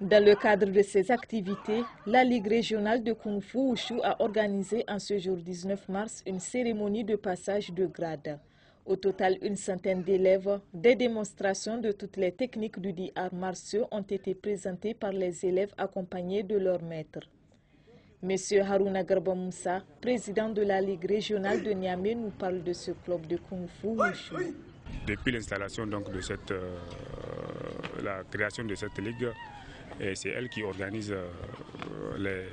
Dans le cadre de ces activités, la Ligue régionale de Kung Fu Wushu a organisé en ce jour 19 mars une cérémonie de passage de grade. Au total, une centaine d'élèves, des démonstrations de toutes les techniques du dit arts martiaux ont été présentées par les élèves accompagnés de leurs maîtres. Monsieur Haruna Garba Moussa, président de la Ligue régionale de Niamey, nous parle de ce club de Kung Fu Wushu. Depuis l'installation de la création de cette ligue, c'est elle qui organise les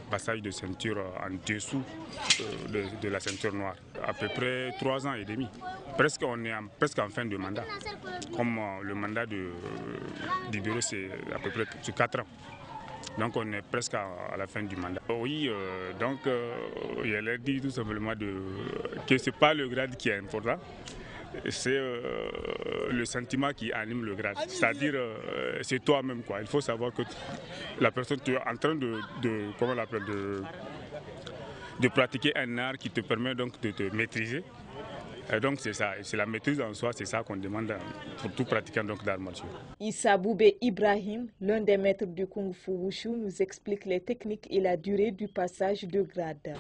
passages de ceinture en dessous de la ceinture noire. À peu près 3 ans et demi. On est presque en fin de mandat. Comme le mandat du bureau, c'est à peu près 4 ans. Donc on est presque à la fin du mandat. Oui, je leur dis tout simplement que ce n'est pas le grade qui est important. C'est le sentiment qui anime le grade, c'est-à-dire c'est toi-même quoi. Il faut savoir que la personne tu es en train de pratiquer un art qui te permet donc de te maîtriser. Et donc c'est ça, c'est la maîtrise en soi, c'est ça qu'on demande pour tout pratiquant d'arts martiaux. Issa Boubé Ibrahim, l'un des maîtres du Kung Fu Wushu, nous explique les techniques et la durée du passage de grade.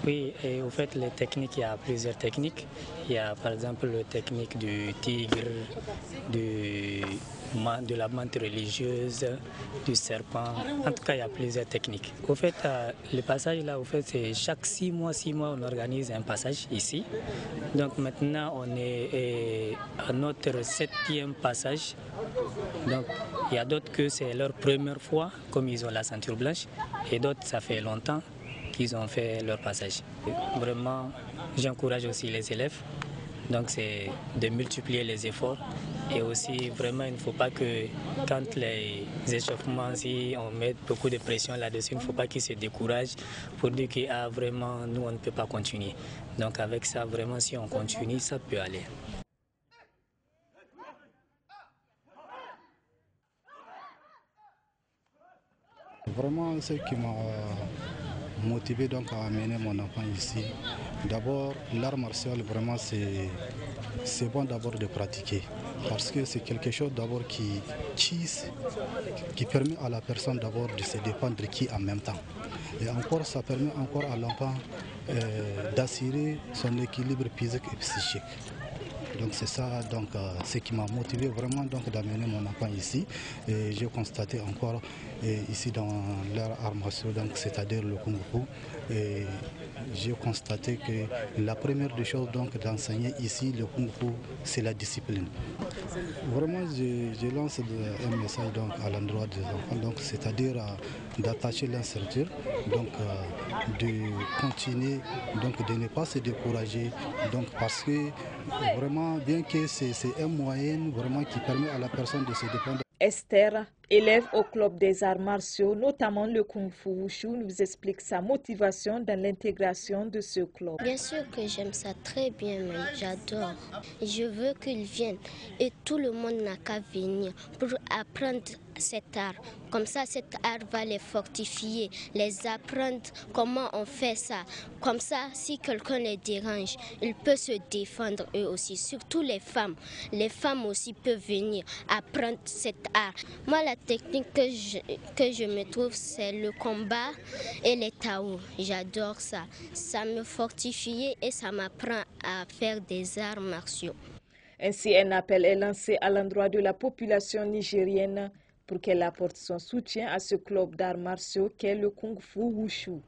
Oui, et au fait, les techniques, il y a plusieurs techniques. Il y a par exemple la technique du tigre, de la menthe religieuse, du serpent. En tout cas, il y a plusieurs techniques. Au fait, le passage là, au fait, c'est chaque 6 mois, on organise un passage ici. Donc maintenant, on est à notre 7e passage. Donc il y a d'autres que c'est leur première fois, comme ils ont la ceinture blanche, et d'autres, ça fait longtemps qu'ils ont fait leur passage. Vraiment, j'encourage aussi les élèves, donc c'est de multiplier les efforts et aussi vraiment il ne faut pas que quand les échauffements, si on met beaucoup de pression là-dessus, il ne faut pas qu'ils se découragent pour dire que vraiment nous on ne peut pas continuer. Donc avec ça vraiment si on continue ça peut aller. Vraiment ce qui m'a motivé donc à amener mon enfant ici. D'abord, l'art martial, vraiment, c'est bon d'abord de pratiquer. Parce que c'est quelque chose d'abord qui permet à la personne d'abord de se défendre en même temps. Et encore, ça permet encore à l'enfant d'assurer son équilibre physique et psychique. Donc c'est ça donc, ce qui m'a motivé vraiment d'amener mon enfant ici. Et j'ai constaté encore ici dans l'art arts martiaux, c'est-à-dire le Kung Fu, et j'ai constaté que la première des choses d'enseigner ici le Kung Fu, c'est la discipline. Vraiment, je lance un message à l'endroit des enfants, c'est-à-dire d'attacher la ceinture, de continuer, de ne pas se décourager, parce que vraiment, bien que c'est un moyen vraiment qui permet à la personne de se défendre. Esther, élève au club des arts martiaux, notamment le Kung Fu Wushu, nous explique sa motivation dans l'intégration de ce club. Bien sûr que j'aime ça très bien, même j'adore. Je veux qu'ils viennent et tout le monde n'a qu'à venir pour apprendre cet art. Comme ça, cet art va les fortifier, les apprendre comment on fait ça. Comme ça, si quelqu'un les dérange, il peut se défendre eux aussi, surtout les femmes. Les femmes aussi peuvent venir apprendre cet art. Moi, la technique que je me trouve, c'est le combat et les Tao. J'adore ça. Ça me fortifie et ça m'apprend à faire des arts martiaux. Ainsi, un appel est lancé à l'endroit de la population nigérienne pour qu'elle apporte son soutien à ce club d'arts martiaux qu'est le Kung Fu Wushu.